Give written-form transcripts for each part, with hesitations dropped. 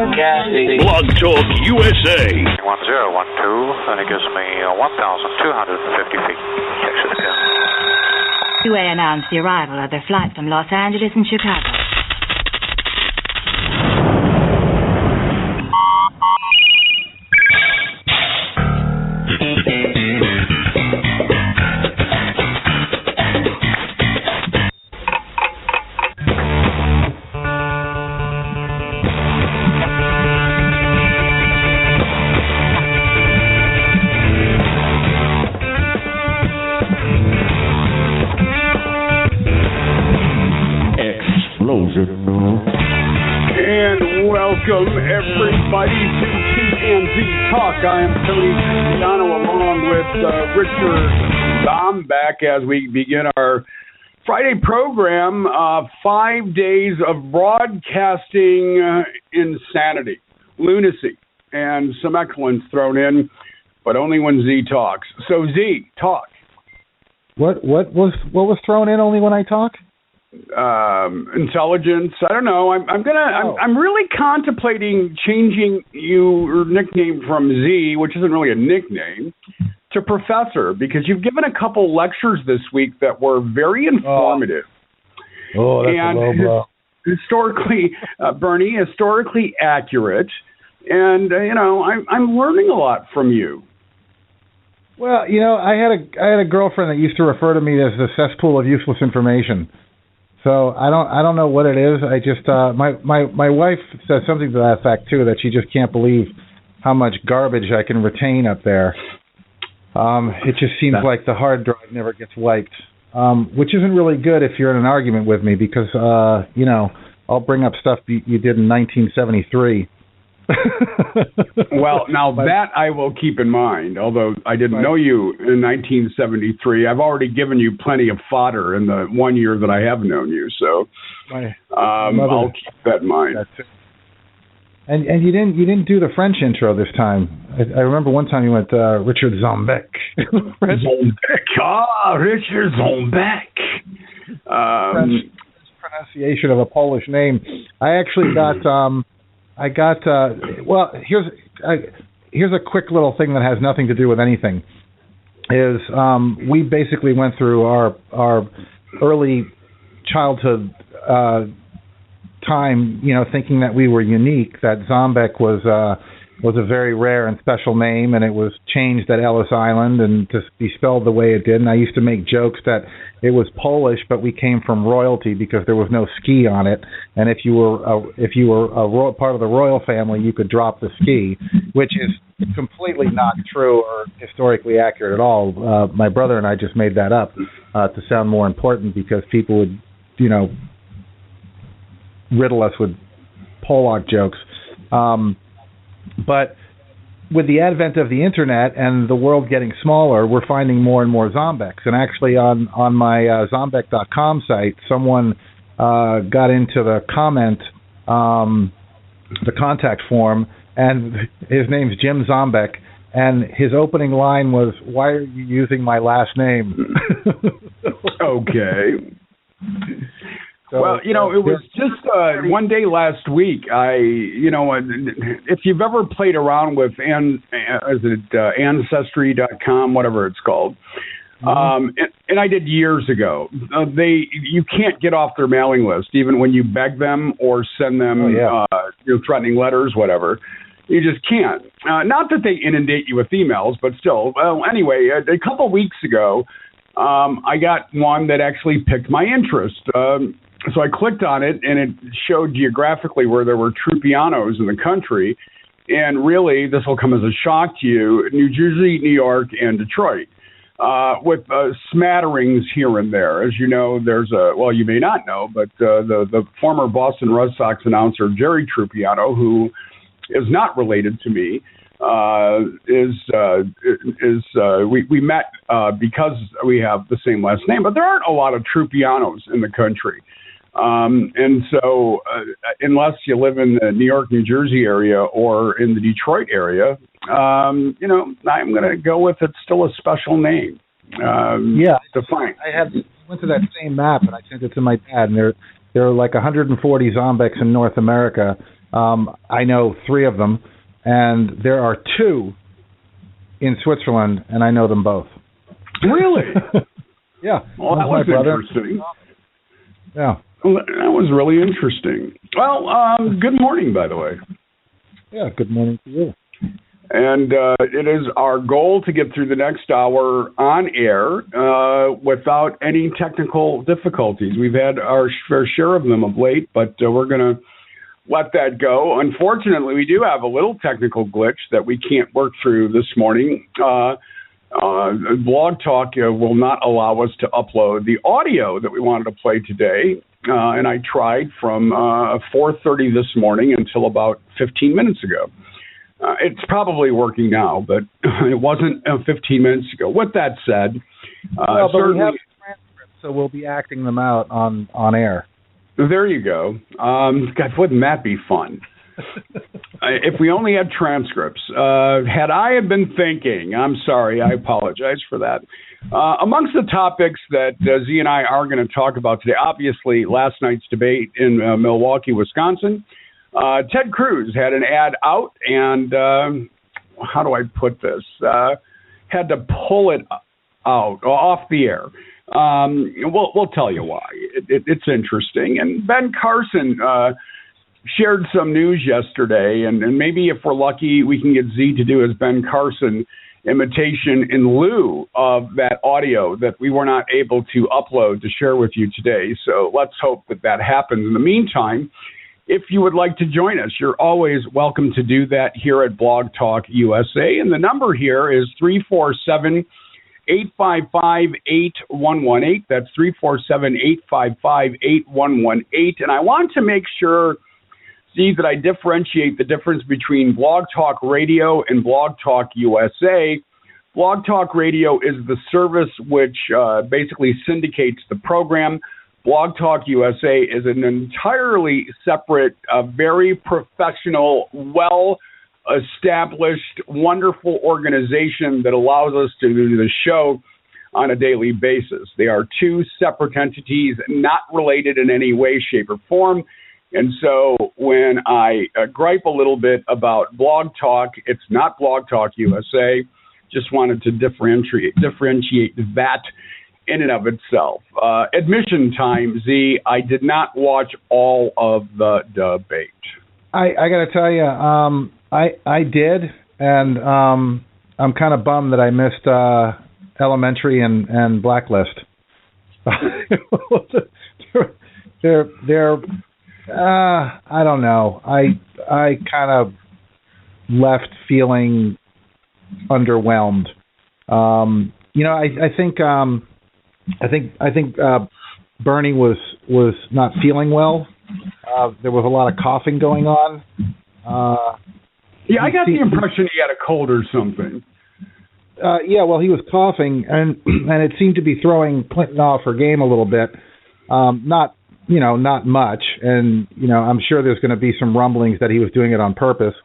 Broadcasting. Blog Talk USA. 1012, and it gives me 1,250 feet. Exit again. UA announced the arrival of their flight from Los Angeles and Chicago. And welcome everybody to TNZ Talk. I am Tony Cristiano along with Richard Zombeck as we begin our Friday program. 5 days of broadcasting insanity, lunacy, and some excellence thrown in, but only when Z talks. So Z, talk. What was thrown in only when I talk? Intelligence. I don't know. I'm really contemplating changing your nickname from Z, which isn't really a nickname, to Professor, because you've given a couple lectures this week that were very informative. That's and a low blow. Historically, Bernie, historically accurate, and I'm learning a lot from you. Well, I had a girlfriend that used to refer to me as the cesspool of useless information. So I don't know what it is. I just my wife says something to that effect too, that she just can't believe how much garbage I can retain up there. It just seems like the hard drive never gets wiped, which isn't really good if you're in an argument with me, because I'll bring up stuff you did in 1973. Well, now that I will keep in mind, although I didn't know you in 1973. I've already given you plenty of fodder in the 1 year that I have known you, so I'll keep that in mind. That's it. And you didn't do the French intro this time. I remember one time you went Richard Zombeck. Richard Zombeck. French pronunciation of a Polish name. I actually got. Here's a quick little thing that has nothing to do with anything. Is we basically went through our early childhood time, thinking that we were unique, that Zombeck was a very rare and special name, and it was changed at Ellis Island and to be spelled the way it did. And I used to make jokes that it was Polish, but we came from royalty because there was no ski on it. And if you were part of the royal family, you could drop the ski, which is completely not true or historically accurate at all. My brother and I just made that up to sound more important, because people would, riddle us with Polak jokes. But with the advent of the internet and the world getting smaller, we're finding more and more Zombecks. And actually on my Zombeck.com site, someone got into the the contact form, and his name's Jim Zombeck, and his opening line was, "Why are you using my last name?" Okay. So, well, it was just one day last week. If you've ever played around with Ancestry.com, whatever it's called, and I did years ago. You can't get off their mailing list, even when you beg them or send them threatening letters, whatever. You just can't. Not that they inundate you with emails, but still. Well, anyway, a couple weeks ago, I got one that actually piqued my interest. So I clicked on it, and it showed geographically where there were Trupianos in the country. And really, this will come as a shock to you, New Jersey, New York, and Detroit, with smatterings here and there. As you know, there's you may not know, but the former Boston Red Sox announcer, Jerry Trupiano, who is not related to me, we met because we have the same last name, but there aren't a lot of Trupianos in the country. And so unless you live in the New York, New Jersey area or in the Detroit area, I'm going to go with it's still a special name. Defined. I went to that same map, and I sent it to my dad, and there are like 140 Zombecks in North America, I know 3 of them, and there are 2 in Switzerland, and I know them both. Really? Yeah. Well, that was interesting. Yeah. Well, that was really interesting. Well, good morning, by the way. Yeah, good morning to you. And it is our goal to get through the next hour on air without any technical difficulties. We've had our fair share of them of late, but we're going to let that go. Unfortunately, we do have a little technical glitch that we can't work through this morning. Blog Talk will not allow us to upload the audio that we wanted to play today. And I tried from 4:30 this morning until about 15 minutes ago. It's probably working now, but it wasn't 15 minutes ago. With that said, but we have transcripts, so we'll be acting them out on air. There you go. God, wouldn't that be fun? If we only had transcripts. Had I been thinking, I'm sorry, I apologize for that. Amongst the topics that Z and I are going to talk about today, obviously last night's debate in Milwaukee, Wisconsin. Ted Cruz had an ad out, and how do I put this? Had to pull it out, off the air. We'll tell you why. It's interesting. And Ben Carson shared some news yesterday, and maybe if we're lucky, we can get Z to do his Ben Carson imitation in lieu of that audio that we were not able to upload to share with you today. So let's hope that happens. In the meantime, if you would like to join us, you're always welcome to do that here at Blog Talk USA. And the number here is 347-855-8118. That's 347-855-8118. And I want to make sure, see, that I differentiate the difference between Blog Talk Radio and Blog Talk USA. Blog Talk Radio is the service which basically syndicates the program. Blog Talk USA is an entirely separate, very professional, well-established, wonderful organization that allows us to do the show on a daily basis. They are 2 separate entities, not related in any way, shape, or form. And so when I gripe a little bit about Blog Talk, it's not Blog Talk USA. Just wanted to differentiate that in and of itself. Admission time, Z, I did not watch all of the debate. I got to tell you, I did, and I'm kind of bummed that I missed Elementary and Blacklist. They're I don't know. I kind of left feeling underwhelmed. I think Bernie was not feeling well. There was a lot of coughing going on. Yeah, I got the impression he had a cold or something. Yeah, well, he was coughing, and it seemed to be throwing Clinton off her game a little bit. Not much, and I'm sure there's going to be some rumblings that he was doing it on purpose.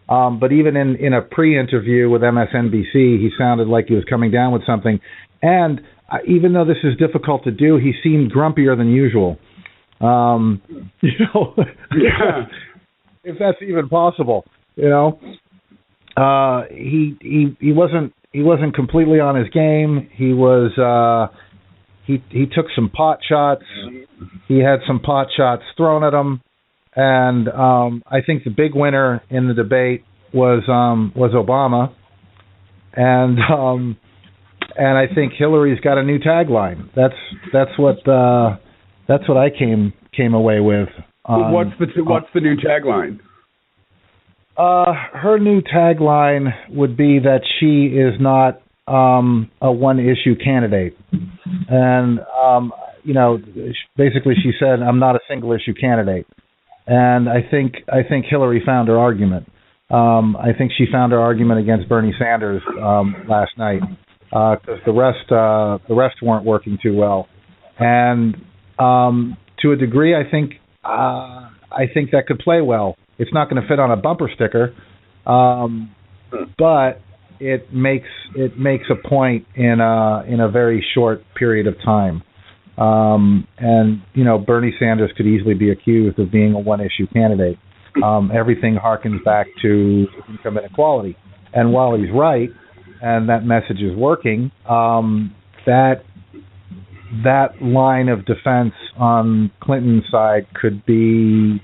But even in a pre-interview with MSNBC, he sounded like he was coming down with something. And even though this is difficult to do, he seemed grumpier than usual. Yeah. If that's even possible, he wasn't completely on his game. He was he took some pot shots. He had some pot shots thrown at him, and I think the big winner in the debate was Obama, and I think Hillary's got a new tagline. That's what I came away with. What's the new tagline? Her new tagline would be that she is not a one-issue candidate, and basically she said, "I'm not a single-issue candidate," and I think Hillary found her argument. I think she found her argument against Bernie Sanders last night, because the rest weren't working too well, and to a degree, I think that could play well. It's not going to fit on a bumper sticker, but it makes a point in a very short period of time. And Bernie Sanders could easily be accused of being a one-issue candidate. everything harkens back to income inequality. And while he's right, and that message is working, that line of defense on Clinton's side could be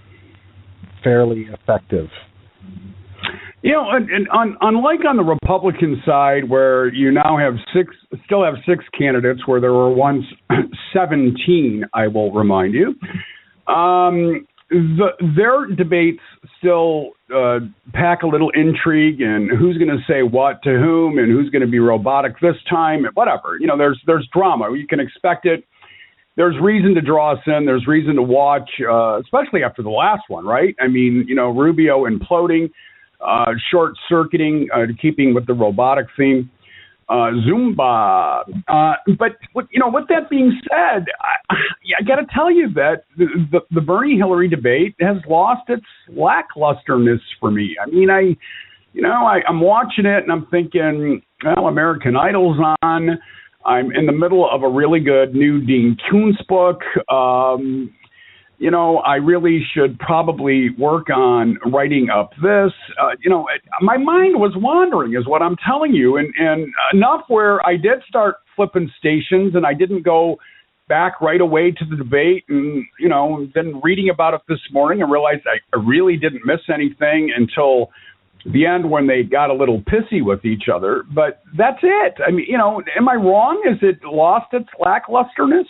fairly effective. You know, and unlike on the Republican side, where you now still have six candidates, where there were once 17, I will remind you, their debates still pack a little intrigue, and who's going to say what to whom, and who's going to be robotic this time, and whatever. You know, there's drama. You can expect it. There's reason to draw us in. There's reason to watch, especially after the last one, right? I mean, you know, Rubio imploding, short-circuiting, keeping with the robotic theme, Zumba. But with that being said, I got to tell you that the Bernie-Hillary debate has lost its lacklusterness for me. I mean, I'm watching it and I'm thinking, well, American Idol's on. I'm in the middle of a really good new Dean Koontz book. I really should probably work on writing up this. My mind was wandering is what I'm telling you. And enough where I did start flipping stations and I didn't go back right away to the debate. And, then reading about it this morning, I realized I really didn't miss anything until the end when they got a little pissy with each other. But that's it. I mean, am I wrong? Is it lost its lacklusterness?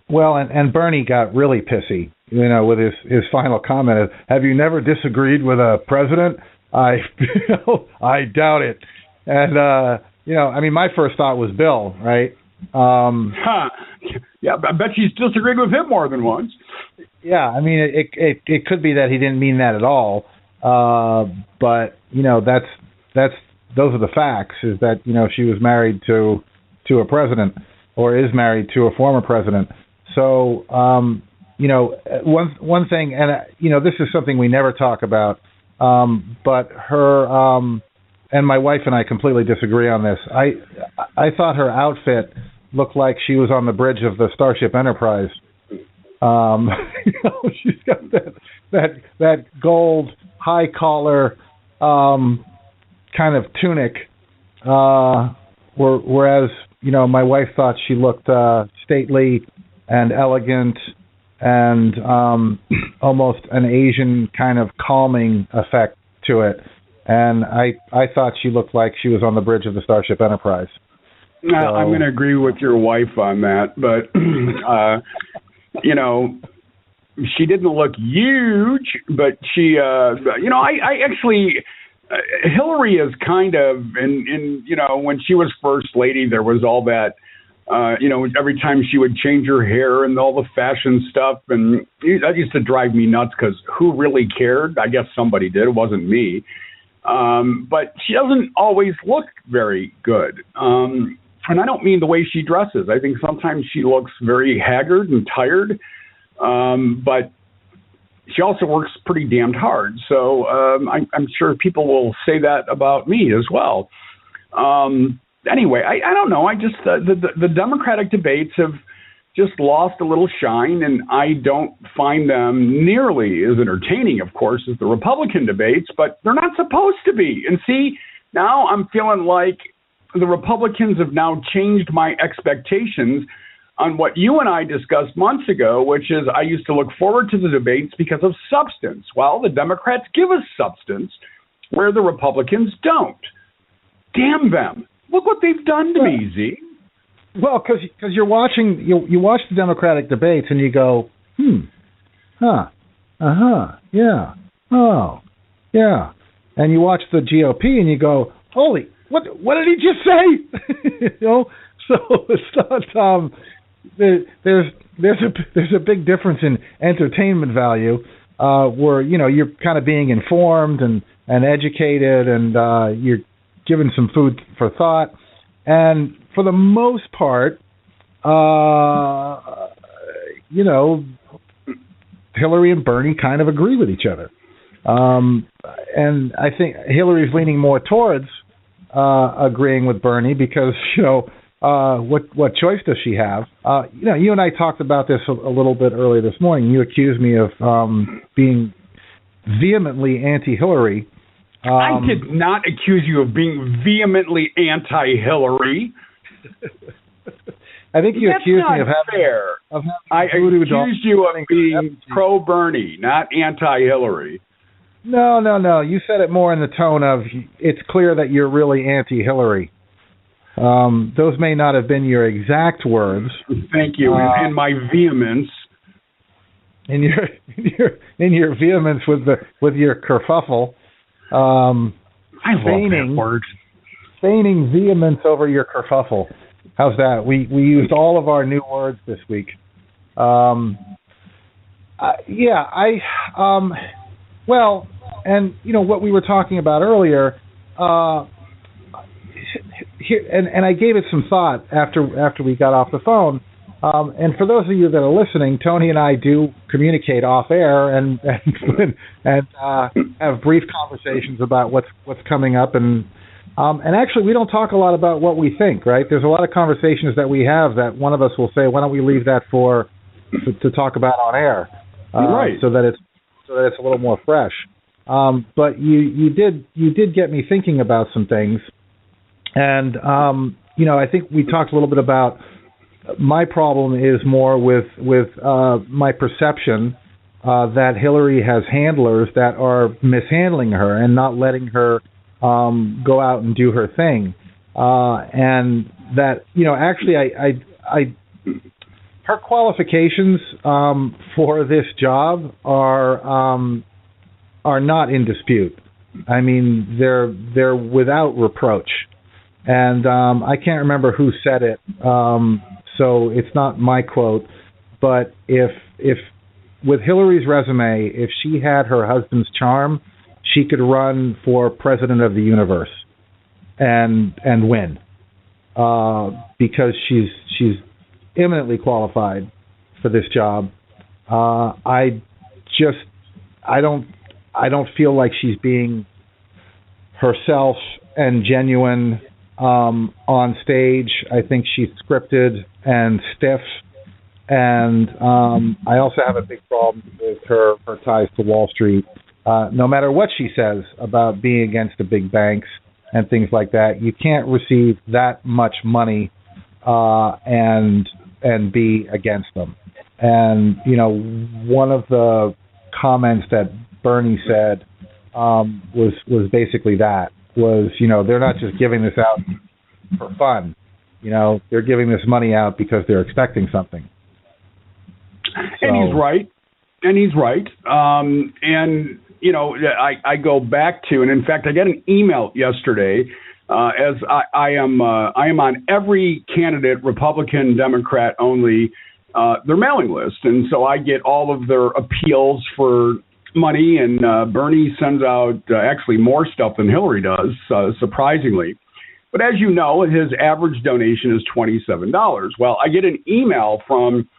Well, and Bernie got really pissy, with his final comment of, have you never disagreed with a president? I doubt it. And, my first thought was Bill, right? Yeah, I bet she's disagreed with him more than once. Yeah, I mean, it could be that he didn't mean that at all. But, those are the facts, is that, she was married to a president or is married to a former president. So, one thing, and, this is something we never talk about, but her, and my wife and I completely disagree on this. I thought her outfit looked like she was on the bridge of the Starship Enterprise. She's got that gold high collar, kind of tunic, whereas, my wife thought she looked, stately and elegant and almost an Asian kind of calming effect to it. And I thought she looked like she was on the bridge of the Starship Enterprise. So, I'm going to agree with your wife on that, but, she didn't look huge, but she, I actually, Hillary is kind of, when she was first lady, there was all that, every time she would change her hair and all the fashion stuff. And that used to drive me nuts because who really cared? I guess somebody did. It wasn't me. But she doesn't always look very good. And I don't mean the way she dresses. I think sometimes she looks very haggard and tired. But she also works pretty damned hard. So I'm sure people will say that about me as well. Anyway, I don't know. I just the Democratic debates have just lost a little shine, and I don't find them nearly as entertaining, of course, as the Republican debates, but they're not supposed to be. And see, now I'm feeling like the Republicans have now changed my expectations on what you and I discussed months ago, which is I used to look forward to the debates because of substance. Well, the Democrats give us substance where the Republicans don't. Damn them. Look what they've done to me, Z. Well, because you're watching, you watch the Democratic debates and you go, yeah, oh, yeah. And you watch the GOP and you go, holy, what did he just say? So it's not, there's a big difference in entertainment value, where, you're kind of being informed and educated and, you're given some food for thought. And for the most part, Hillary and Bernie kind of agree with each other. And I think Hillary's leaning more towards agreeing with Bernie because, what choice does she have? You and I talked about this a little bit earlier this morning. You accused me of being vehemently anti-Hillary. I did not accuse you of being vehemently anti-Hillary. I think you That's accused not me of having fair. I accused you of being pro-Bernie, not anti-Hillary. No. You said it more in the tone of, it's clear that you're really anti-Hillary. Those may not have been your exact words. Thank you. And my vehemence. In your vehemence with your kerfuffle. I love that word. Feigning vehemence over your kerfuffle. How's that? We used all of our new words this week. Well, and what we were talking about earlier. Here, and I gave it some thought after we got off the phone. And for those of you that are listening, Tony and I do communicate off air and have brief conversations about what's coming up, and actually we don't talk a lot about what we think. Right? There's a lot of conversations that we have that one of us will say, "Why don't we leave that to talk about on air?" Right. So that it's a little more fresh. But you did get me thinking about some things, and I think we talked a little bit about. My problem is more with my perception that Hillary has handlers that are mishandling her and not letting her go out and do her thing, and that actually her qualifications for this job are not in dispute. I mean, they're without reproach, and I can't remember who said it. So it's not my quote, but if with Hillary's resume, if she had her husband's charm, she could run for president of the universe and win, because she's eminently qualified for this job. I don't feel like she's being herself and genuine on stage. I think she's scripted and stiff, and I also have a big problem with her ties to Wall Street. No matter what she says about being against the big banks and things like that, you can't receive that much money and be against them. And one of the comments that Bernie said was basically that. They're not just giving this out for fun. They're giving this money out because they're expecting something. And he's right. I go back to, and in fact, I got an email yesterday, as I am on every candidate, Republican, Democrat only, their mailing list. And so I get all of their appeals for money, and Bernie sends out actually more stuff than Hillary does, surprisingly. But as you know, his average donation is $27. Well, I get an email from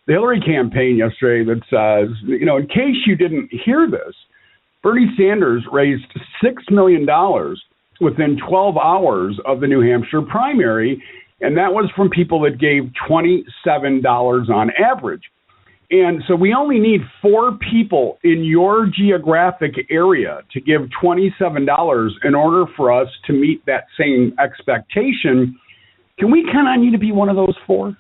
the Hillary campaign yesterday that says, in case you didn't hear this, Bernie Sanders raised $6 million within 12 hours of the New Hampshire primary, and that was from people that gave $27 on average. And so we only need 4 people in your geographic area to give $27 in order for us to meet that same expectation. Can we count on you to be one of those 4?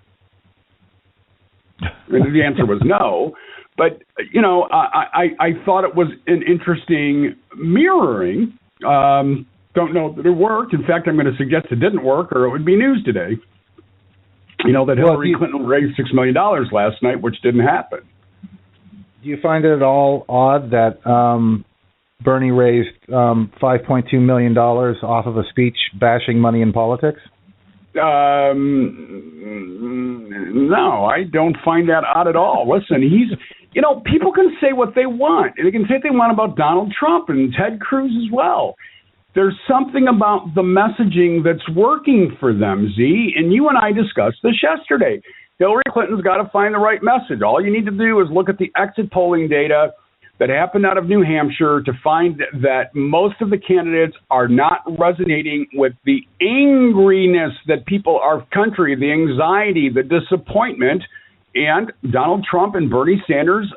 And the answer was no. But, I thought it was an interesting mirroring. Don't know that it worked. In fact, I'm going to suggest it didn't work, or it would be news today. That Hillary Clinton raised $6 million last night, which didn't happen. Do you find it at all odd that Bernie raised $5.2 million off of a speech bashing money in politics? No, I don't find that odd at all. Listen, people can say what they want. They can say what they want about Donald Trump and Ted Cruz as well. There's something about the messaging that's working for them, Z, and you and I discussed this yesterday. Hillary Clinton's got to find the right message. All you need to do is look at the exit polling data that happened out of New Hampshire to find that most of the candidates are not resonating with the angriness that people, our country, the anxiety, the disappointment, and Donald Trump and Bernie Sanders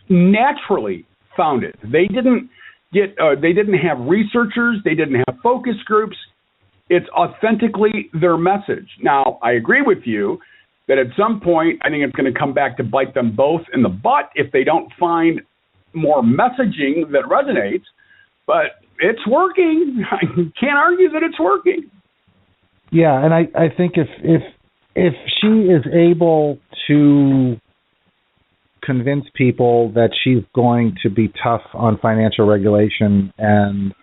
naturally found it. They didn't have researchers. They didn't have focus groups. It's authentically their message. Now, I agree with you that at some point, I think it's going to come back to bite them both in the butt if they don't find more messaging that resonates. But it's working. I can't argue that it's working. Yeah, and I think if she is able to convince people that she's going to be tough on financial regulation and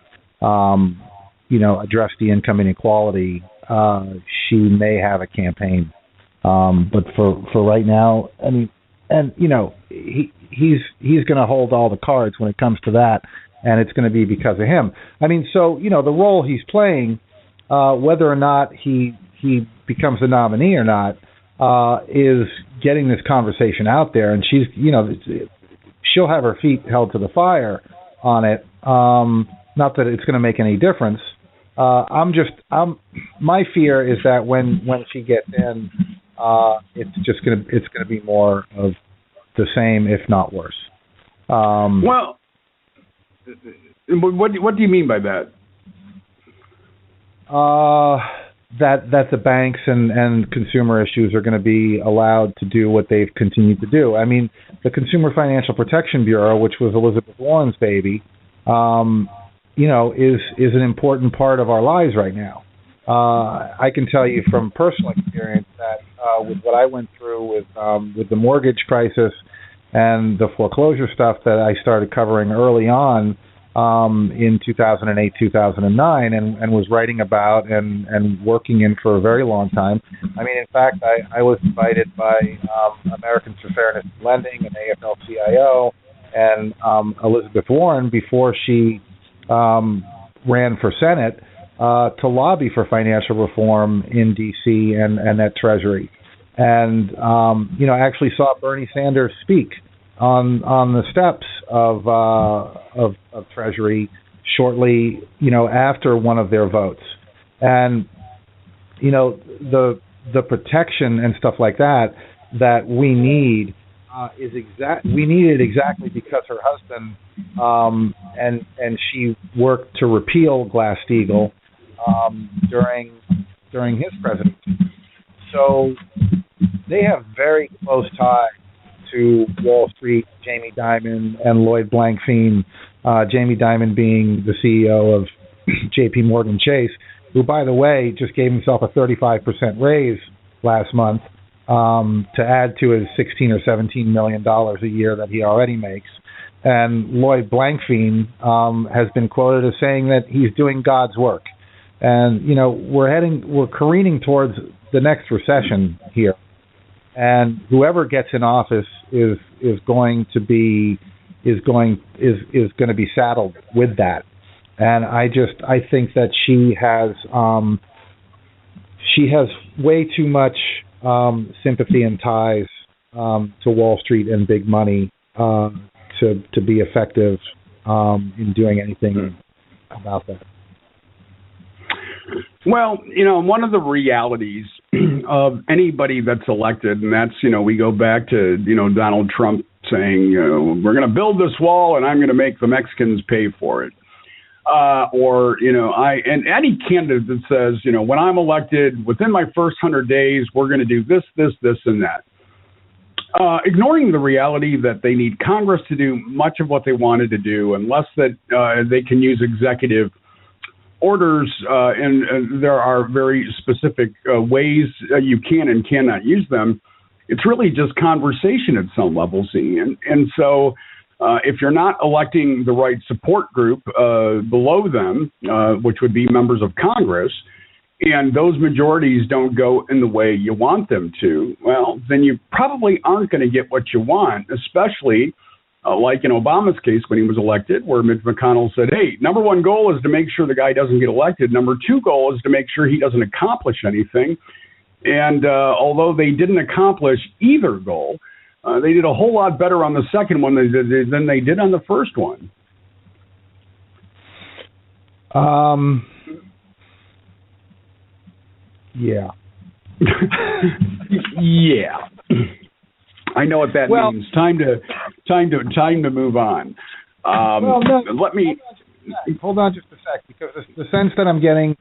address the income inequality, she may have a campaign. But for right now, I mean, and he's going to hold all the cards when it comes to that, and it's going to be because of him. I mean, so the role he's playing, whether or not he becomes the nominee or not, is getting this conversation out there, and she's she'll have her feet held to the fire on it. Not that it's going to make any difference. My fear is that when she gets in, it's going to be more of the same, if not worse. Well, what do you mean by that? That the banks and consumer issues are going to be allowed to do what they've continued to do. I mean, the Consumer Financial Protection Bureau, which was Elizabeth Warren's baby, is an important part of our lives right now. I can tell you from personal experience that with what I went through with the mortgage crisis and the foreclosure stuff that I started covering early on in 2008, 2009, and was writing about and working in for a very long time. I mean, in fact, I was invited by Americans for Fairness in Lending and AFL-CIO and Elizabeth Warren before she ran for Senate to lobby for financial reform in D.C. and at Treasury. And, actually saw Bernie Sanders speak on the steps of Treasury shortly, after one of their votes. And, the protection and stuff like that we need we need it exactly because her husband and she worked to repeal Glass-Steagall during his presidency. So they have very close ties to Wall Street, Jamie Dimon and Lloyd Blankfein. Jamie Dimon being the CEO of J.P. Morgan Chase, who, by the way, just gave himself a 35% raise last month to add to his $16 or $17 million a year that he already makes. And Lloyd Blankfein has been quoted as saying that he's doing God's work. And we're careening towards the next recession here, and whoever gets in office is going to be saddled with that. And I think that she has way too much sympathy and ties to Wall Street and big money to be effective in doing anything about that. Well, one of the realities of anybody that's elected, and that's, we go back to, Donald Trump saying, we're going to build this wall and I'm going to make the Mexicans pay for it. And any candidate that says, when I'm elected, within my first 100 days, we're going to do this, this, this, and that. Ignoring the reality that they need Congress to do much of what they wanted to do, unless that they can use executive orders, and there are very specific ways you can and cannot use them. It's really just conversation at some level, Z. And so if you're not electing the right support group below them, which would be members of Congress, and those majorities don't go in the way you want them to, well, then you probably aren't going to get what you want, especially like in Obama's case when he was elected, where Mitch McConnell said, hey, number one goal is to make sure the guy doesn't get elected. Number two goal is to make sure he doesn't accomplish anything. And although they didn't accomplish either goal, they did a whole lot better on the second one than they did on the first one. Yeah. Yeah. I know what that means. Time to move on. Well, no, let me hold on just a sec, because the sense that I'm getting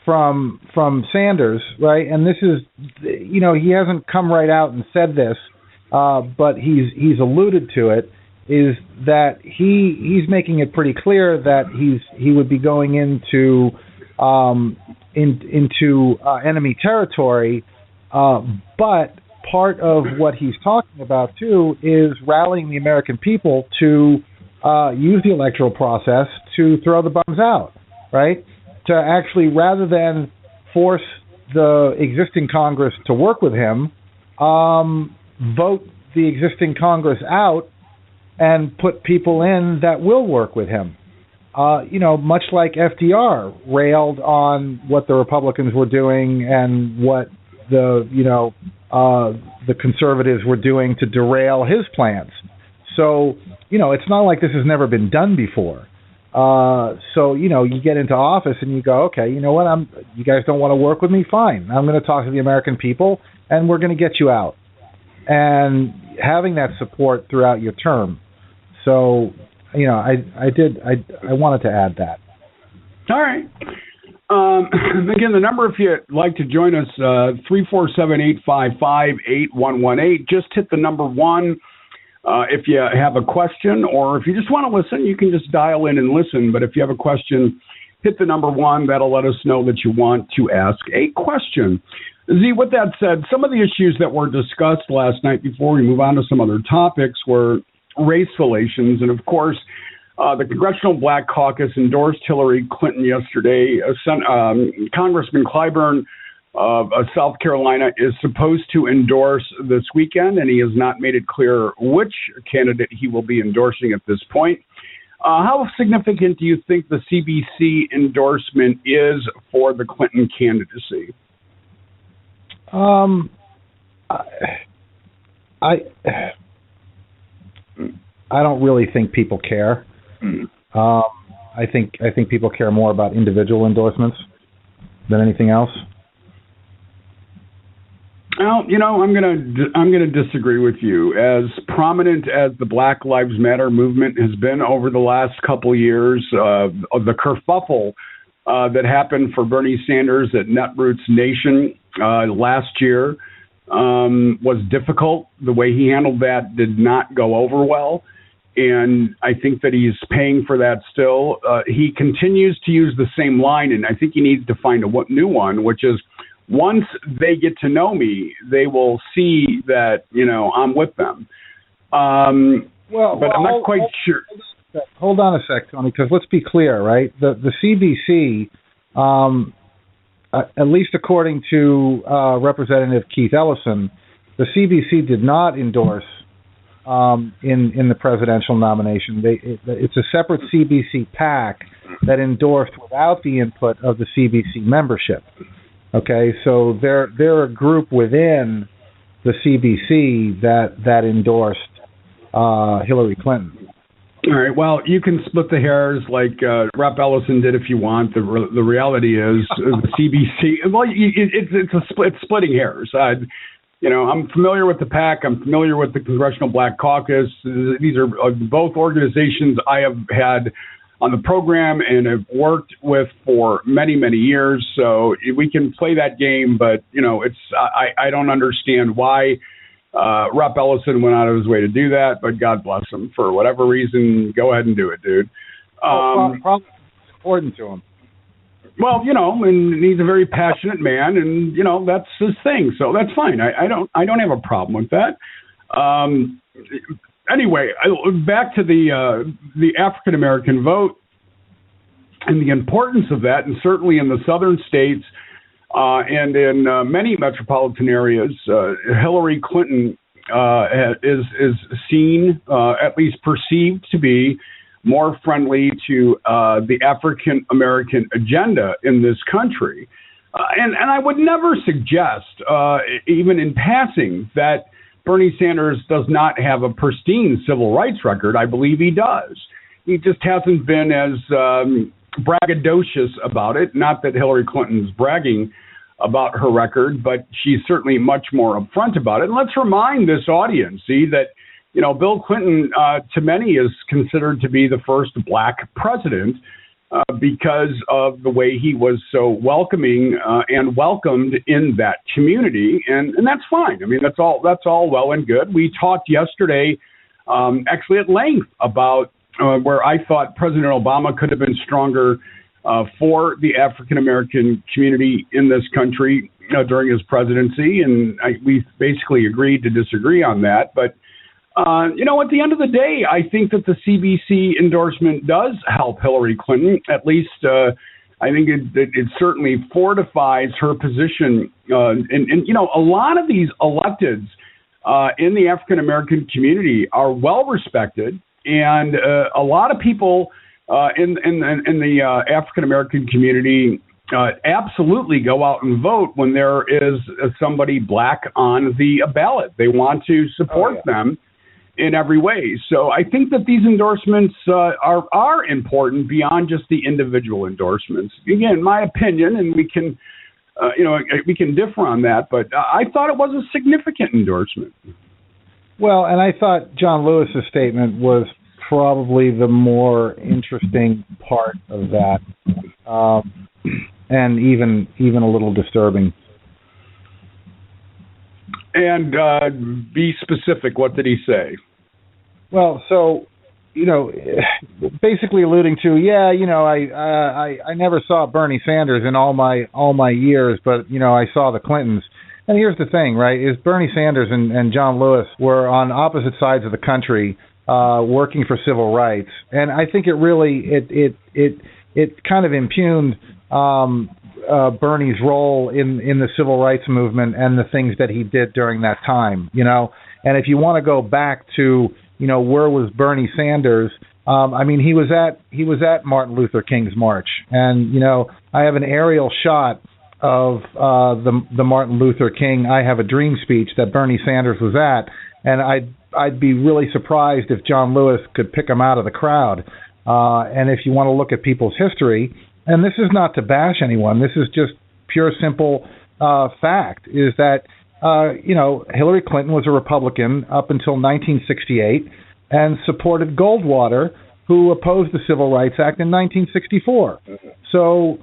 from Sanders, right, and this is, he hasn't come right out and said this, but he's alluded to it, is that he's making it pretty clear that he would be going into enemy territory, but part of what he's talking about too is rallying the American people to use the electoral process to throw the bums out, right? To actually, rather than force the existing Congress to work with him, vote the existing Congress out and put people in that will work with him. Much like FDR railed on what the Republicans were doing and what the conservatives were doing to derail his plans. So, it's not like this has never been done before. So, you get into office and you go, okay, you know what, you guys don't want to work with me? Fine. I'm going to talk to the American people and we're going to get you out. And having that support throughout your term. So, I wanted to add that. All right. Again, the number, if you'd like to join us, 347-855-8118. Just hit the number 1. If you have a question, or if you just want to listen, you can just dial in and listen. But if you have a question, hit the number 1. That'll let us know that you want to ask a question. Z, with that said, some of the issues that were discussed last night before we move on to some other topics were race relations. And, of course, the Congressional Black Caucus endorsed Hillary Clinton yesterday. Congressman Clyburn of South Carolina is supposed to endorse this weekend, and he has not made it clear which candidate he will be endorsing at this point. How significant do you think the CBC endorsement is for the Clinton candidacy? I don't really think people care. I think people care more about individual endorsements than anything else. Well, I'm gonna disagree with you. As prominent as the Black Lives Matter movement has been over the last couple of years, of the kerfuffle that happened for Bernie Sanders at Netroots Nation last year was difficult. The way he handled that did not go over well. And I think that he's paying for that still. He continues to use the same line, and I think he needs to find a new one, which is, once they get to know me, they will see that, I'm with them. But I'm not quite sure. Hold on a sec, Tony, because let's be clear, right? The CBC, at least according to Representative Keith Ellison, the CBC did not endorse in the presidential nomination. It's a separate CBC PAC that endorsed without the input of the CBC membership. Okay, so they're a group within the CBC that endorsed Hillary Clinton. All right. Well, you can split the hairs like Rep. Ellison did if you want. The reality is the CBC. Well, it's splitting hairs. I'm familiar with the PAC. I'm familiar with the Congressional Black Caucus. These are both organizations I have had on the program and have worked with for many, many years. So we can play that game, but I don't understand why Rep. Ellison went out of his way to do that, but God bless him. For whatever reason, go ahead and do it, dude. Probably important to him. Well, and he's a very passionate man, and that's his thing. So that's fine. I don't have a problem with that. Anyway, back to the African American vote and the importance of that, and certainly in the southern states and in many metropolitan areas, Hillary Clinton is seen, at least perceived to be, more friendly to the African American agenda in this country. And I would never suggest, even in passing, that Bernie Sanders does not have a pristine civil rights record. I believe he does. He just hasn't been as braggadocious about it. Not that Hillary Clinton's bragging about her record, but she's certainly much more upfront about it. And let's remind this audience, that, Bill Clinton, to many, is considered to be the first black president because of the way he was so welcoming and welcomed in that community, and that's fine. I mean, that's all well and good. We talked yesterday, actually at length, about where I thought President Obama could have been stronger for the African American community in this country during his presidency, and we basically agreed to disagree on that. But at the end of the day, I think that the CBC endorsement does help Hillary Clinton. At least, I think it certainly fortifies her position. And a lot of these electeds in the African American community are well respected, and a lot of people in the African American community absolutely go out and vote when there is somebody black on the ballot. They want to support them in every way. So I think that these endorsements are important beyond just the individual endorsements. Again, my opinion, and we can differ on that, but I thought it was a significant endorsement. Well, and I thought John Lewis's statement was probably the more interesting part of that, and even a little disturbing. And be specific. What did he say? Well, so basically alluding to, I never saw Bernie Sanders in all my years, but I saw the Clintons. And here's the thing, right? Is Bernie Sanders and John Lewis were on opposite sides of the country, working for civil rights, and I think it really it kind of impugned Bernie's role in the civil rights movement and the things that he did during that time. And if you want to go back to where was Bernie Sanders? I mean, he was at Martin Luther King's march, and I have an aerial shot of the Martin Luther King "I Have a Dream" speech that Bernie Sanders was at, and I'd be really surprised if John Lewis could pick him out of the crowd. And if you want to look at people's history, and this is not to bash anyone, this is just pure, simple fact, is that Hillary Clinton was a Republican up until 1968 and supported Goldwater, who opposed the Civil Rights Act in 1964. So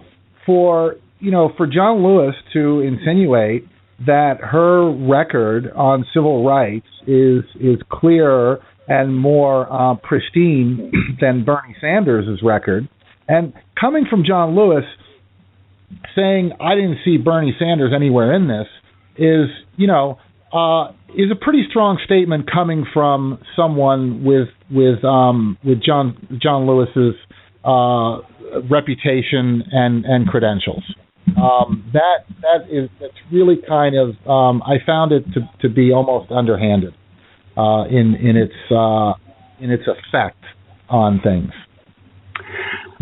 for John Lewis to insinuate that her record on civil rights is clearer and more pristine than Bernie Sanders' record, and coming from John Lewis saying I didn't see Bernie Sanders anywhere in this is a pretty strong statement coming from someone with John Lewis's reputation and credentials. That's really kind of I found it to be almost underhanded in its effect on things.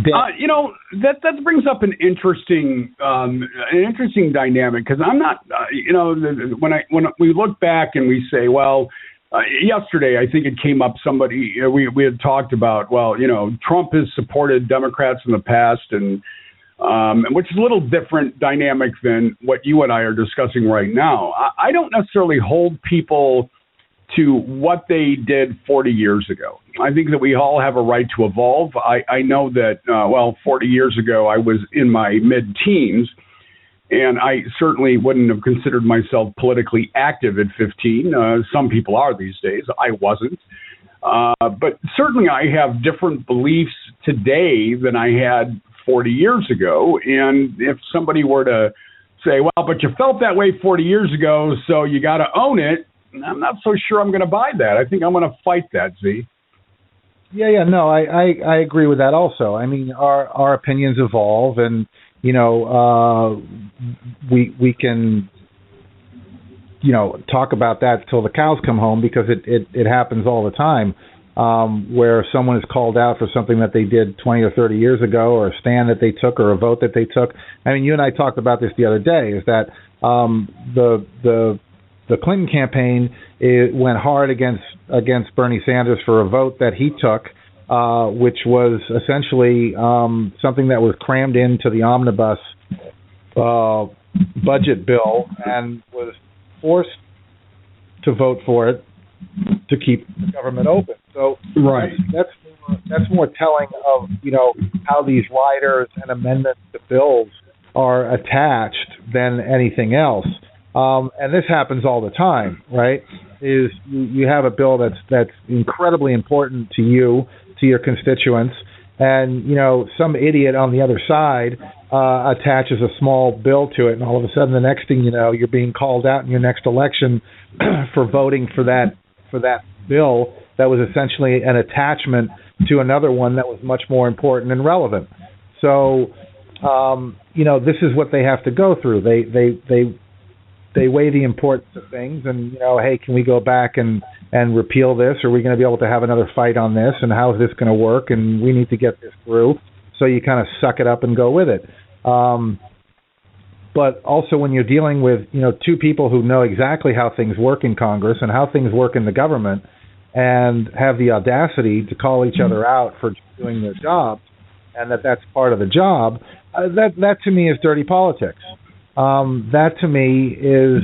That brings up an interesting dynamic, because I'm not when we look back and we say, well, yesterday I think it came up, somebody we had talked about, well, Trump has supported Democrats in the past, and which is a little different dynamic than what you and I are discussing right now. I don't necessarily hold people to what they did 40 years ago. I think that we all have a right to evolve. I know that, 40 years ago I was in my mid-teens, and I certainly wouldn't have considered myself politically active at 15. Some people are these days. I wasn't. But certainly I have different beliefs today than I had 40 years ago. And if somebody were to say, well, but you felt that way 40 years ago, so you got to own it, I'm not so sure I'm going to buy that. I think I'm going to fight that, Z. Yeah, no, I agree with that also. I mean, our opinions evolve, and we can talk about that till the cows come home, because it happens all the time, where someone is called out for something that they did 20 or 30 years ago, or a stand that they took, or a vote that they took. I mean, you and I talked about this the other day, is that the Clinton campaign went hard against Bernie Sanders for a vote that he took, which was essentially something that was crammed into the omnibus budget bill, and was forced to vote for it to keep the government open. So right. That's more telling of, how these riders and amendments to bills are attached than anything else. And this happens all the time, right? Is you have a bill that's incredibly important to you, to your constituents, and some idiot on the other side attaches a small bill to it, and all of a sudden the next thing you know, you're being called out in your next election for voting for that bill that was essentially an attachment to another one that was much more important and relevant. So this is what they have to go through. They weigh the importance of things, and hey, can we go back and repeal this? Are we going to be able to have another fight on this? And how is this going to work? And we need to get this through. So you kind of suck it up and go with it. But also when you're dealing with two people who know exactly how things work in Congress and how things work in the government, and have the audacity to call each other out for doing their job, and that's part of the job, that to me is dirty politics. That to me is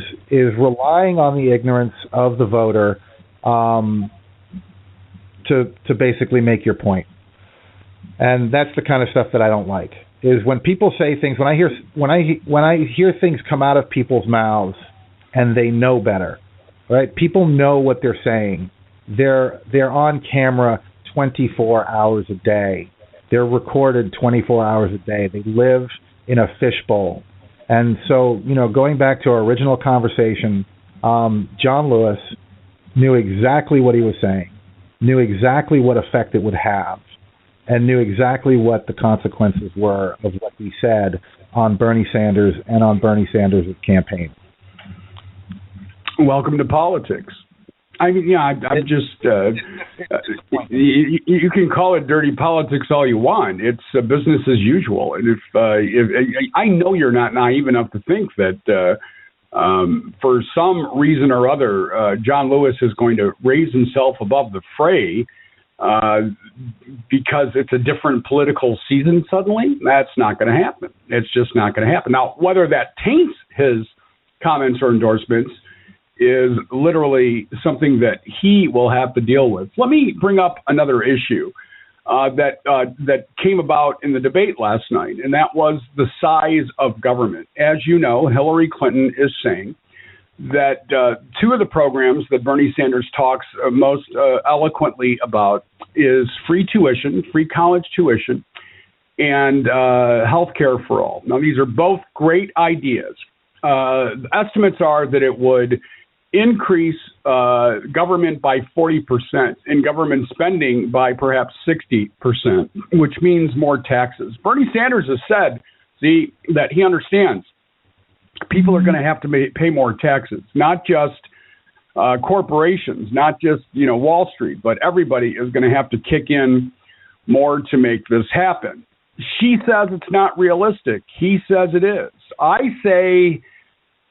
relying on the ignorance of the voter to basically make your point. And that's the kind of stuff that I don't like. Is when people say things, when I hear things come out of people's mouths and they know better, right? People know what they're saying. They're on camera 24 hours a day. They're recorded 24 hours a day. They live in a fishbowl. And so, going back to our original conversation, John Lewis knew exactly what he was saying, knew exactly what effect it would have, and knew exactly what the consequences were of what he said on Bernie Sanders and on Bernie Sanders' campaign. Welcome to politics. I mean, I'm just, you can call it dirty politics all you want. It's business as usual. And if I know you're not naive enough to think that for some reason or other, John Lewis is going to raise himself above the fray because it's a different political season suddenly. That's not going to happen. It's just not going to happen. Now, whether that taints his comments or endorsements is literally something that he will have to deal with. Let me bring up another issue that came about in the debate last night, and that was the size of government. As you know, Hillary Clinton is saying that two of the programs that Bernie Sanders talks most eloquently about is free tuition, free college tuition, and health care for all. Now, these are both great ideas. Estimates are that it would increase government by 40% and government spending by perhaps 60%, which means more taxes. Bernie Sanders has said, that he understands people are going to have to pay more taxes, not just corporations, not just Wall Street, but everybody is going to have to kick in more to make this happen. She says it's not realistic. He says it is. I say,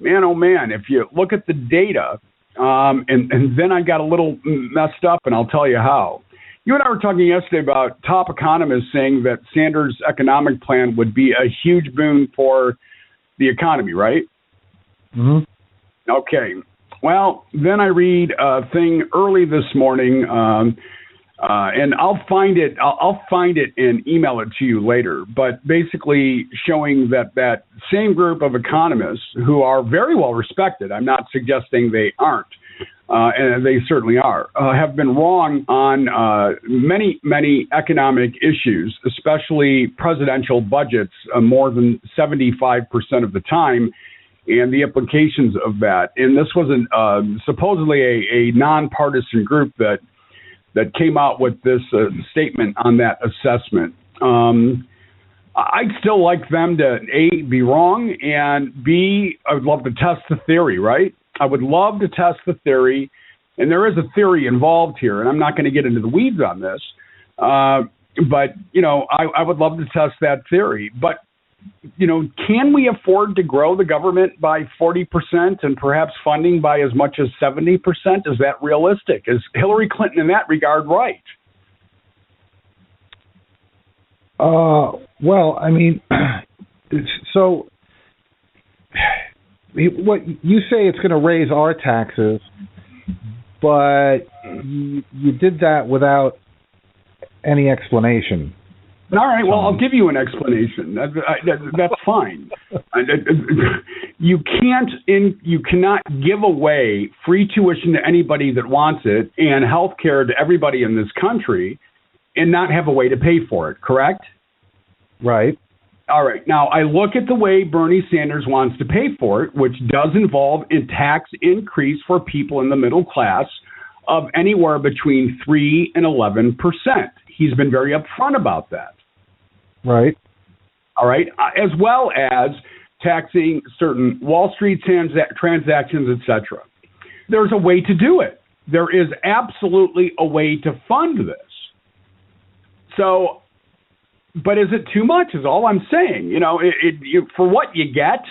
man, oh man, if you look at the data, and then I got a little messed up, and I'll tell you how. You and I were talking yesterday about top economists saying that Sanders' economic plan would be a huge boon for the economy, right? Mm-hmm. Okay. Well, then I read a thing early this morning, and I'll find it and email it to you later. But basically showing that same group of economists who are very well respected, I'm not suggesting they aren't, and they certainly are, have been wrong on many economic issues, especially presidential budgets, more than 75% of the time, and the implications of that. And this was supposedly a nonpartisan group that came out with this statement on that assessment. I'd still like them to, A, be wrong, and B, I would love to test the theory, right? I would love to test the theory, and there is a theory involved here, and I'm not going to get into the weeds on this, but, I would love to test that theory. But, can we afford to grow the government by 40% and perhaps funding by as much as 70%? Is that realistic? Is Hillary Clinton in that regard right? Well, I mean, so what you say it's going to raise our taxes, but you did that without any explanation. All right, well, I'll give you an explanation. That's fine. You cannot give away free tuition to anybody that wants it and health care to everybody in this country and not have a way to pay for it, correct? Right. All right. Now, I look at the way Bernie Sanders wants to pay for it, which does involve a tax increase for people in the middle class of anywhere between 3 and 11%. He's been very upfront about that. Right. All right. As well as taxing certain Wall Street transactions, etc. There's a way to do it. There is absolutely a way to fund this. So, but is it too much is all I'm saying. For what you get,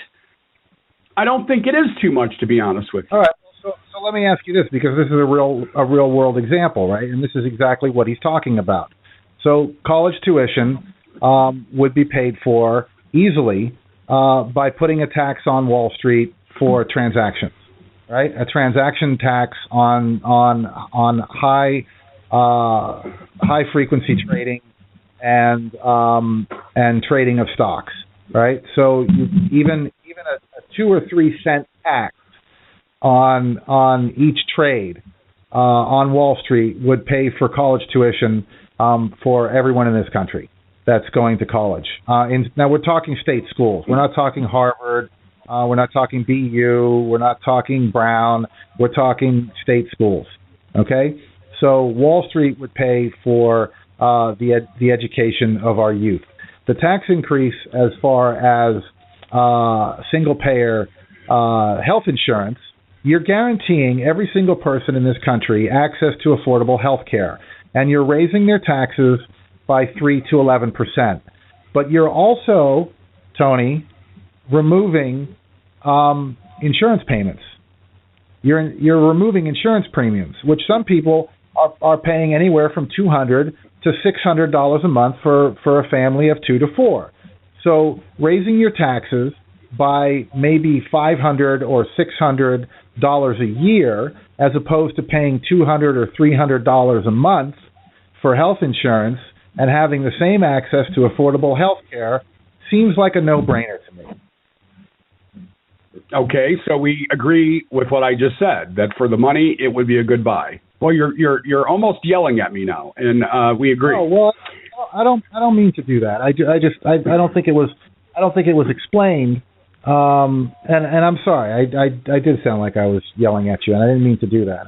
I don't think it is too much, to be honest with you. All right. So let me ask you this, because this is a real world example, right? And this is exactly what he's talking about. So college tuition would be paid for easily by putting a tax on Wall Street for transactions, right? A transaction tax on high frequency trading and trading of stocks, right? So even a 2 or 3 cent tax on each trade on Wall Street would pay for college tuition for everyone in this country that's going to college. Now we're talking state schools. We're not talking Harvard. We're not talking BU. We're not talking Brown. We're talking state schools. Okay, so Wall Street would pay for the education of our youth. The tax increase as far as single payer health insurance, you're guaranteeing every single person in this country access to affordable health care, and you're raising their taxes by 3 to 11%. But you're also, Tony, removing insurance payments. You're removing insurance premiums, which some people are paying anywhere from $200 to $600 a month for a family of 2 to 4. So raising your taxes by maybe $500 or $600 a year, as opposed to paying $200 or $300 a month for health insurance and having the same access to affordable health care, seems like a no-brainer to me. Okay, so we agree with what I just said, that for the money, it would be a good buy. Well, you're almost yelling at me now, and we agree. Oh, well, I don't mean to do that. I don't think it was explained. And I'm sorry. I did sound like I was yelling at you, and I didn't mean to do that.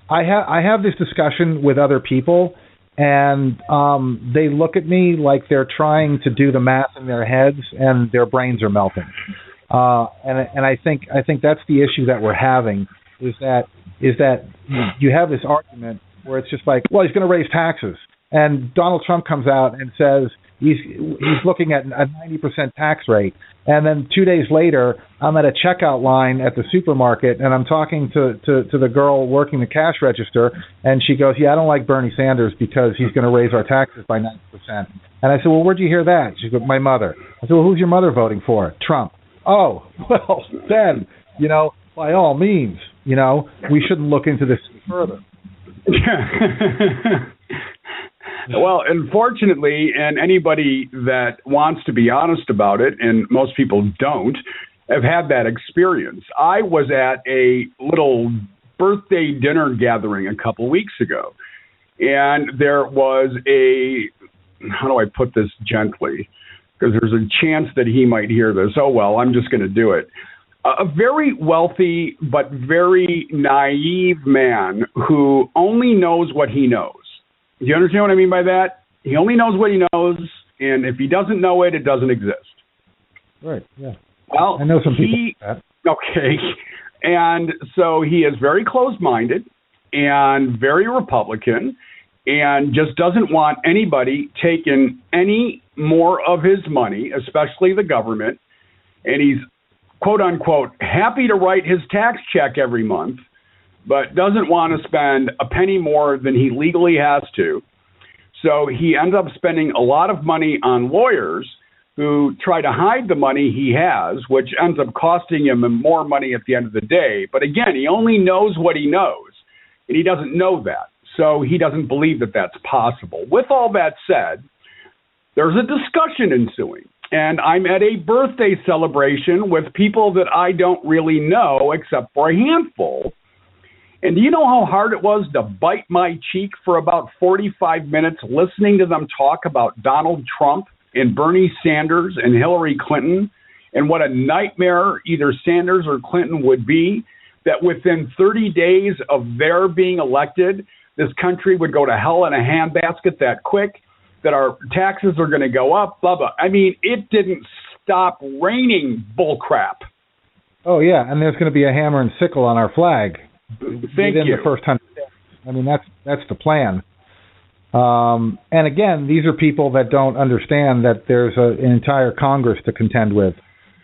I have this discussion with other people, and they look at me like they're trying to do the math in their heads, and their brains are melting. And I think that's the issue that we're having, is that you have this argument where it's just like, well, he's going to raise taxes, and Donald Trump comes out and says he's looking at a 90% tax rate, and then 2 days later, I'm at a checkout line at the supermarket, and I'm talking to the girl working the cash register, and she goes, yeah, I don't like Bernie Sanders because he's going to raise our taxes by 90%. And I said, well, where'd you hear that? She goes, my mother. I said, well, who's your mother voting for? Trump. Oh, well, then, by all means, we shouldn't look into this further. Well, unfortunately, and anybody that wants to be honest about it, and most people don't, have had that experience. I was at a little birthday dinner gathering a couple weeks ago, and there was how do I put this gently? Because there's a chance that he might hear this. Oh, well, I'm just going to do it. A very wealthy but very naive man who only knows what he knows. Do you understand what I mean by that? He only knows what he knows, and if he doesn't know it, it doesn't exist. Right, yeah. Well, I know some people like that. Okay. And so he is very closed-minded and very Republican and just doesn't want anybody taking any more of his money, especially the government. And he's, quote-unquote, happy to write his tax check every month, but doesn't want to spend a penny more than he legally has to. So he ends up spending a lot of money on lawyers who try to hide the money he has, which ends up costing him more money at the end of the day. But again, he only knows what he knows, and he doesn't know that. So he doesn't believe that that's possible. With all that said, there's a discussion ensuing. And I'm at a birthday celebration with people that I don't really know except for a handful. And do you know how hard it was to bite my cheek for about 45 minutes listening to them talk about Donald Trump and Bernie Sanders and Hillary Clinton and what a nightmare either Sanders or Clinton would be, that within 30 days of their being elected, this country would go to hell in a handbasket that quick, that our taxes are going to go up, blah, blah. I mean, it didn't stop raining bullcrap. Oh, yeah, and there's going to be a hammer and sickle on our flag. Thank you. The first time. I mean, that's the plan. And again, these are people that don't understand that there's an entire Congress to contend with.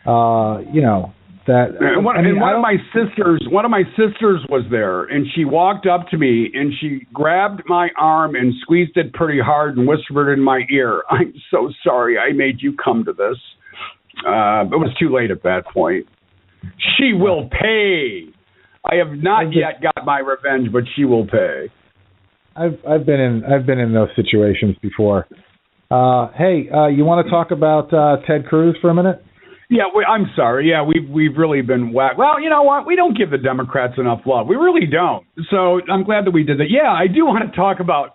One of my sisters was there, and she walked up to me and she grabbed my arm and squeezed it pretty hard and whispered in my ear, "I'm so sorry I made you come to this." It was too late at that point. She will pay. I have not yet got my revenge, but she will pay. I've been in those situations before. Hey, you want to talk about Ted Cruz for a minute? Yeah, I'm sorry. Yeah, we've really been whacked. Well, you know what? We don't give the Democrats enough love. We really don't. So I'm glad that we did that. Yeah, I do want to talk about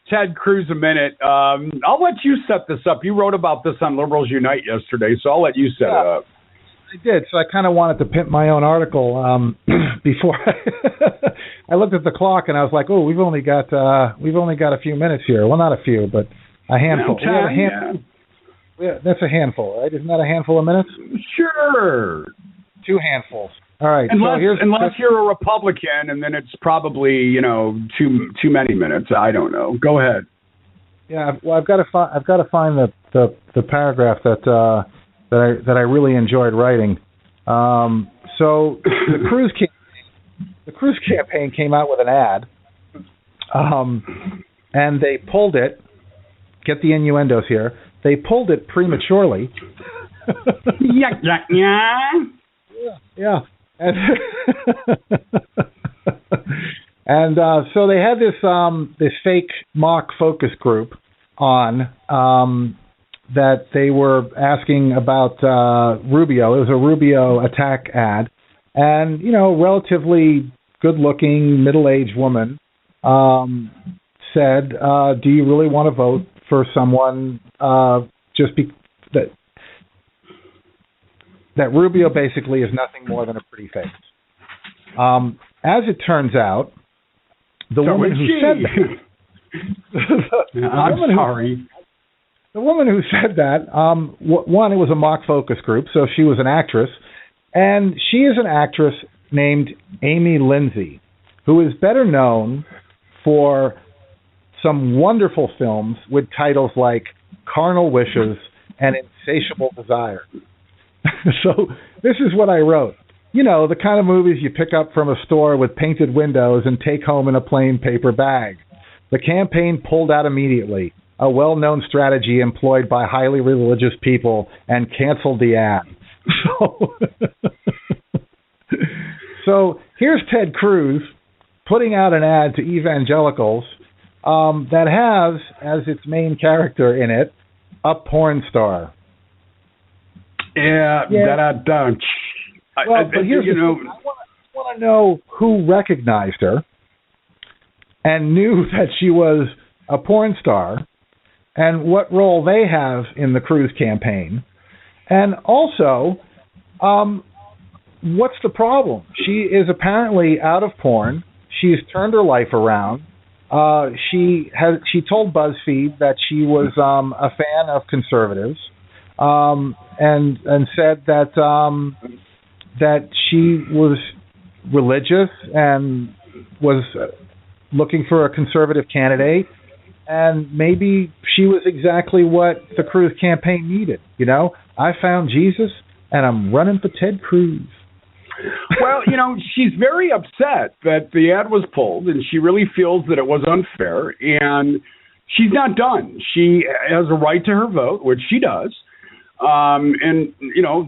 Ted Cruz a minute. I'll let you set this up. You wrote about this on Liberals Unite yesterday, so I'll let you set it up. I did. So I kind of wanted to pimp my own article before I looked at the clock and I was like, "Oh, we've only got a few minutes here. Well, not a few, but a handful." Yeah, that's a handful, right? Isn't that a handful of minutes? Sure. 2 handfuls. All right. Unless you're a Republican, and then it's probably too many minutes. I don't know. Go ahead. Yeah. Well, I've got to find the paragraph that I really enjoyed writing. So the Cruz campaign came out with an ad, and they pulled it. Get the innuendos here. They pulled it prematurely. Yeah. And so they had this fake mock focus group on that they were asking about Rubio. It was a Rubio attack ad, and relatively good-looking middle-aged woman said, "Do you really want to vote for someone that Rubio basically is nothing more than a pretty face?" As it turns out, the woman who said that... The woman who said that, one, it was a mock focus group, so she was an actress, and she is an actress named Amy Lindsay, who is better known for some wonderful films with titles like Carnal Wishes and Insatiable Desire. So this is what I wrote. The kind of movies you pick up from a store with painted windows and take home in a plain paper bag. The campaign pulled out immediately, a well-known strategy employed by highly religious people, and canceled the ad. So here's Ted Cruz putting out an ad to evangelicals that has, as its main character in it, a porn star. Yeah. Well, but here's the thing. I want to know who recognized her and knew that she was a porn star, and what role they have in the Cruz campaign. And also, what's the problem? She is apparently out of porn. She's turned her life around. She told BuzzFeed that she was a fan of conservatives, and said that she was religious and was looking for a conservative candidate, and maybe she was exactly what the Cruz campaign needed. I found Jesus, and I'm running for Ted Cruz. Well, she's very upset that the ad was pulled, and she really feels that it was unfair, and she's not done. She has a right to her vote, which she does. And,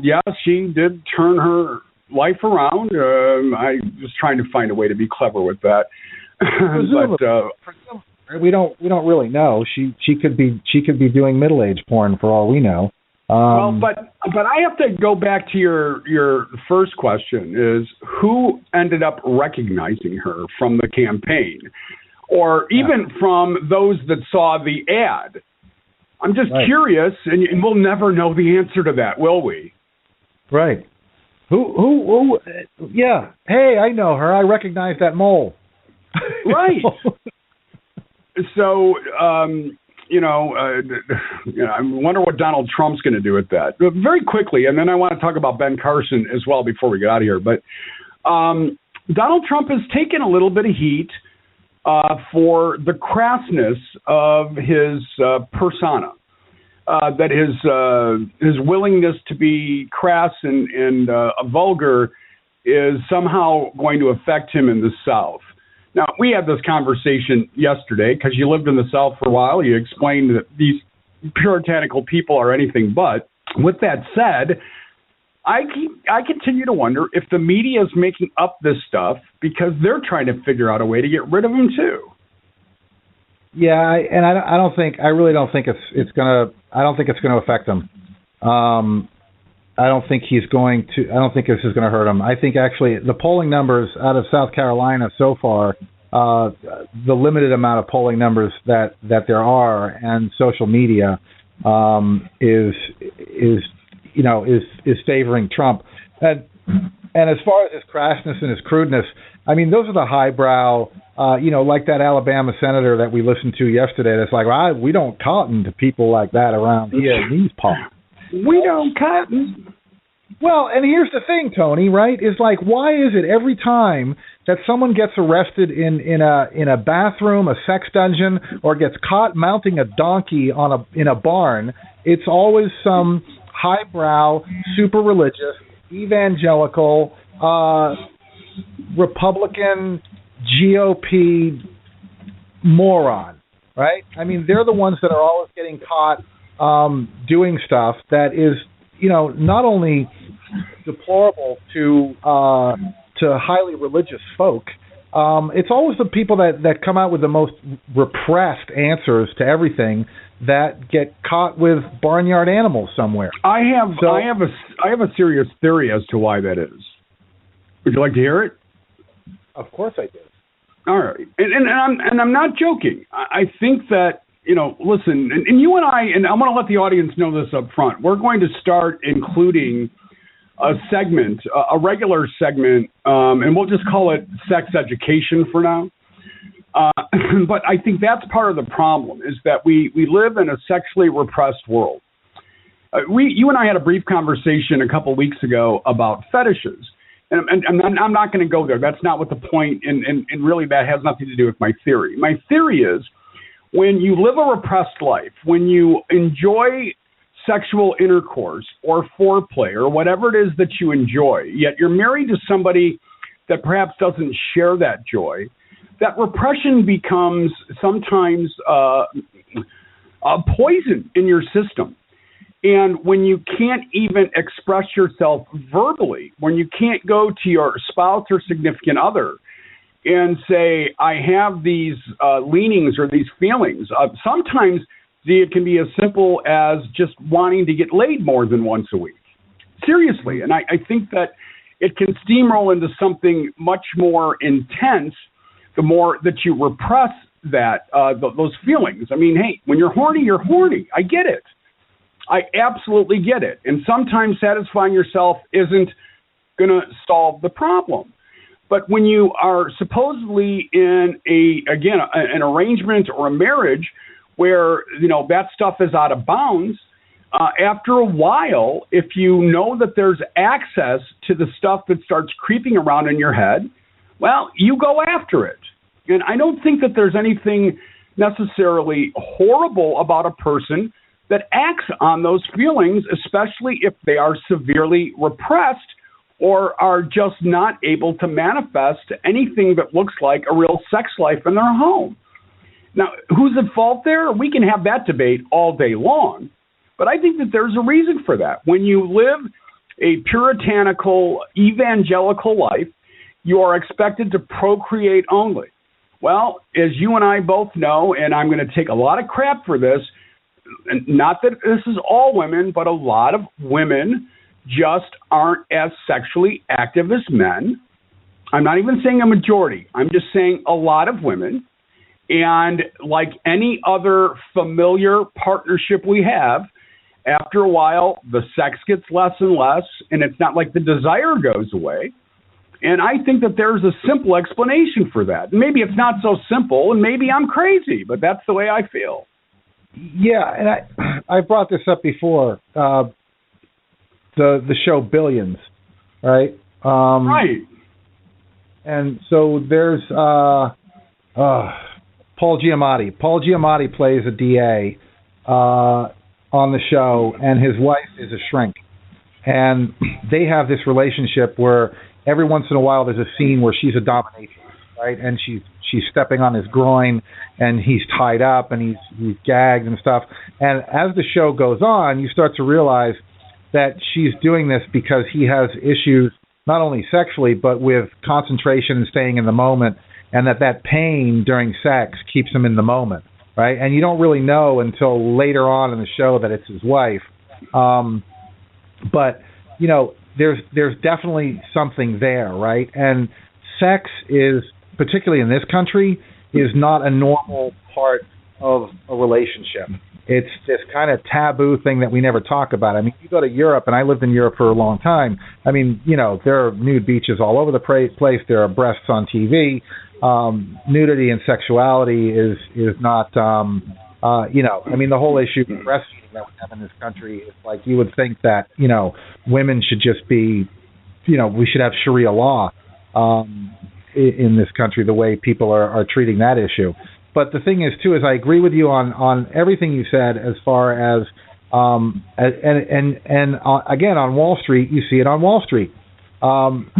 yes, she did turn her life around. I was trying to find a way to be clever with that. But we don't really know. She could be doing middle-age porn for all we know. But I have to go back to your first question: is who ended up recognizing her from the campaign, or even from those that saw the ad? I'm just curious, and we'll never know the answer to that, will we? Right. Who? Yeah. Hey, I know her. I recognize that mole. Right. So, I wonder what Donald Trump's going to do with that. Very quickly, and then I want to talk about Ben Carson as well before we get out of here. But Donald Trump has taken a little bit of heat for the crassness of his persona, that his willingness to be crass and vulgar is somehow going to affect him in the South. Now, we had this conversation yesterday because you lived in the South for a while. You explained that these puritanical people are anything but. With that said, I continue to wonder if the media is making up this stuff because they're trying to figure out a way to get rid of him too. Yeah, I really don't think it's gonna affect him. I don't think this is going to hurt him. I think actually the polling numbers out of South Carolina so far, the limited amount of polling numbers that there are, and social media is favoring Trump. And as far as his crassness and his crudeness, I mean, those are the highbrow, like that Alabama senator that we listened to yesterday. That's like, we don't cotton to people like that around here in these parts. We don't cotton. Well, and here's the thing, Tony, right? Is like, why is it every time that someone gets arrested in a bathroom, a sex dungeon, or gets caught mounting a donkey in a barn, it's always some highbrow, super religious, evangelical, Republican, GOP moron, right? I mean, they're the ones that are always getting caught doing stuff that is, not only deplorable to highly religious folk. It's always the people that come out with the most repressed answers to everything that get caught with barnyard animals somewhere. I have a serious theory as to why that is. Would you like to hear it? Of course I do. All right, and I'm not joking. I think that. Listen, and you and I'm going to let the audience know this up front. We're going to start including a segment, a regular segment, and we'll just call it sex education for now. But I think that's part of the problem, is that we live in a sexually repressed world. You and I had a brief conversation a couple weeks ago about fetishes. And I'm not going to go there. That's not what the point, and really that has nothing to do with my theory. My theory is, when you live a repressed life, when you enjoy sexual intercourse or foreplay or whatever it is that you enjoy, yet you're married to somebody that perhaps doesn't share that joy, that repression becomes sometimes a poison in your system. And when you can't even express yourself verbally, when you can't go to your spouse or significant other and say, I have these leanings or these feelings. Sometimes it can be as simple as just wanting to get laid more than once a week. Seriously. And I think that it can steamroll into something much more intense the more that you repress those feelings. I mean, hey, when you're horny, you're horny. I get it. I absolutely get it. And sometimes satisfying yourself isn't going to solve the problem. But when you are supposedly in an arrangement or a marriage where, that stuff is out of bounds, after a while, if you know that there's access to the stuff that starts creeping around in your head, well, you go after it. And I don't think that there's anything necessarily horrible about a person that acts on those feelings, especially if they are severely repressed or are just not able to manifest anything that looks like a real sex life in their home. Now, who's at fault there? We can have that debate all day long. But I think that there's a reason for that. When you live a puritanical, evangelical life, you are expected to procreate only. Well, as you and I both know, and I'm going to take a lot of crap for this, not that this is all women, but a lot of women just aren't as sexually active as men. I'm not even saying a majority. I'm just saying a lot of women. And like any other familiar partnership we have, after a while, the sex gets less and less, and it's not like the desire goes away. And I think that there's a simple explanation for that. Maybe it's not so simple, and maybe I'm crazy, but that's the way I feel. Yeah, and I brought this up before. The show Billions, right? Right. And so there's Paul Giamatti. Paul Giamatti plays a DA on the show, and his wife is a shrink. And they have this relationship where every once in a while there's a scene where she's a dominatrix, right? And she's stepping on his groin, and he's tied up, and he's gagged and stuff. And as the show goes on, you start to realize that she's doing this because he has issues not only sexually but with concentration and staying in the moment, and that pain during sex keeps him in the moment, right? And you don't really know until later on in the show that it's his wife. But, you know, there's definitely something there, right? And sex is, particularly in this country, is not a normal part of a relationship. It's this kind of taboo thing that we never talk about. I mean, you go to Europe, and I lived in Europe for a long time. I mean, you know, there are nude beaches all over the place. There are breasts on TV. Nudity and sexuality is not, you know, I mean, the whole issue of breastfeeding that we have in this country is like you would think that, you know, women should just be, you know, we should have Sharia law in this country the way people are treating that issue. But the thing is, too, is I agree with you on everything you said as far as, again, on Wall Street, you see it on Wall Street. When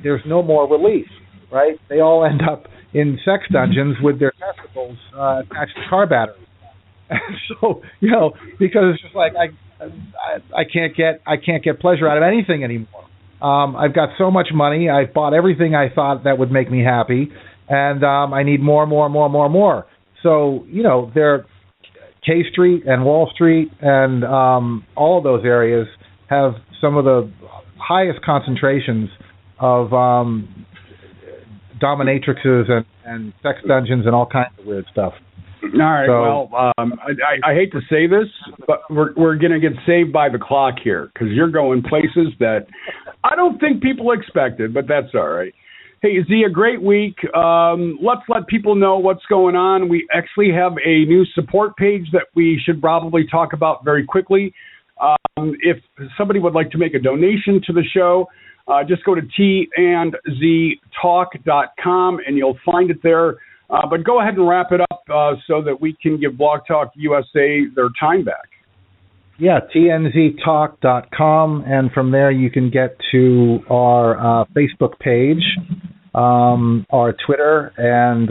there's no more relief, right? They all end up in sex dungeons with their testicles attached to car batteries. And so, you know, because it's just like I can't get pleasure out of anything anymore. I've got so much money. I've bought everything I thought that would make me happy, and I need more. So, you know, there, K Street and Wall Street and all of those areas have some of the highest concentrations of dominatrixes and sex dungeons and all kinds of weird stuff. All right. So, well, I hate to say this, but we're going to get saved by the clock here because you're going places that I don't think people expected, but that's all right. Hey, Z, a great week. Let's let people know what's going on. We actually have a new support page that we should probably talk about very quickly. If somebody would like to make a donation to the show, just go to tandtalk.com and you'll find it there. But go ahead and wrap it up so that we can give Blog Talk USA their time back. Yeah, tnztalk.com, and from there you can get to our Facebook page, our Twitter, and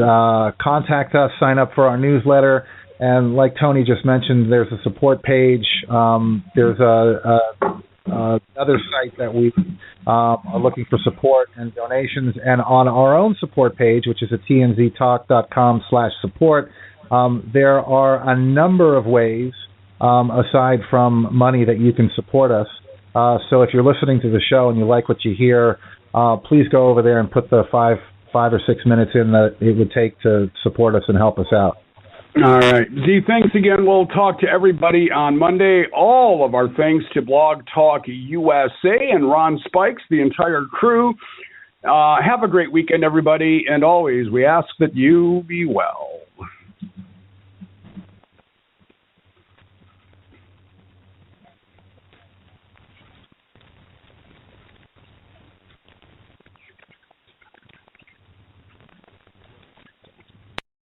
contact us, sign up for our newsletter. And like Tony just mentioned, there's a support page. There's another site that we are looking for support and donations. And on our own support page, which is at tnztalk.com/support, there are a number of ways aside from money that you can support us. So if you're listening to the show and you like what you hear, please go over there and put the 5 or 6 minutes in that it would take to support us and help us out. All right. Z, thanks again. We'll talk to everybody on Monday. All of our thanks to Blog Talk USA and Ron Spikes, the entire crew. Have a great weekend, everybody. And always, we ask that you be well.